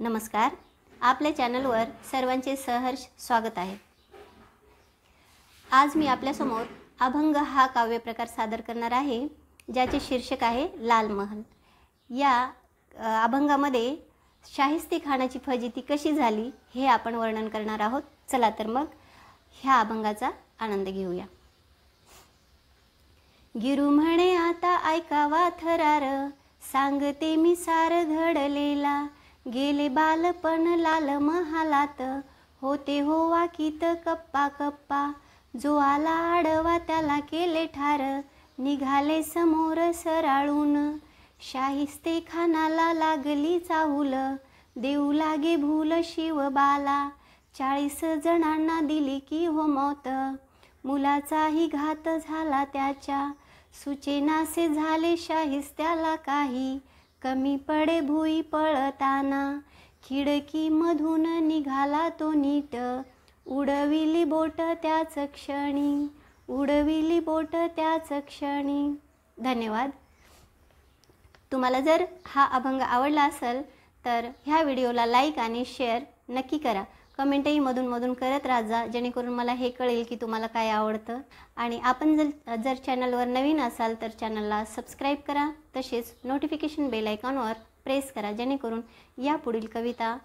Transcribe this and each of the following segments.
नमस्कार, आपल्या चॅनलवर सर्वांचे सहर्ष स्वागत आहे। आज मी आपल्यासमोर अभंग हा काव्यप्रकार सादर करणार आहे, ज्याचे शीर्षक आहे लाल महल। या अभंगामध्ये शाहिस्ते खानाची फजिती कशी झाली हे आपण वर्णन करणार आहोत। चला तर मग ह्या अभंगाचा आनंद घेऊया। गिरू म्हणे आता ऐकावा थरार, सांगते मी सार घडलेला। गेले बालपण लाल महालात, होते हो वाकीत कप्पा कप्पा। जो आला आडवा त्याला केले ठार, निघाले समोर सराळून। शाहिस्ते खानाला लागली चाहूल, देऊ लागे भूल शिव बाला। 40 जणांना दिली की हो मौत, मुलाचाही घात झाला त्याच्या। सुचेनासे झाले शाहिस्त्याला काही, कमी पडे भुई पळताना। खिडकी मधून निघाला तो नीट, उडविली बोट त्याच क्षणी, उडविली बोट त्याच क्षणी। धन्यवाद। तुम्हाला जर हा अभंग आवडला असेल तर ह्या व्हिडिओला लाईक आणि शेअर नक्की करा। कमेंटही मधून करत राहा, जेणेकरून मला हे कळेल की तुम्हाला काय आवडतं। आणि आपण जर चॅनलवर नवीन असाल तर चॅनलला सबस्क्राईब करा, तसेच नोटिफिकेशन बेल आयकॉनवर प्रेस करा, जेणेकरून यापुढील कविता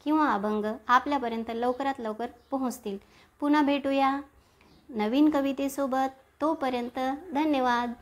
किंवा अभंग आपल्यापर्यंत लवकरात लवकर पोहोचतील। पुन्हा भेटूया नवीन कवितेसोबत, तोपर्यंत धन्यवाद।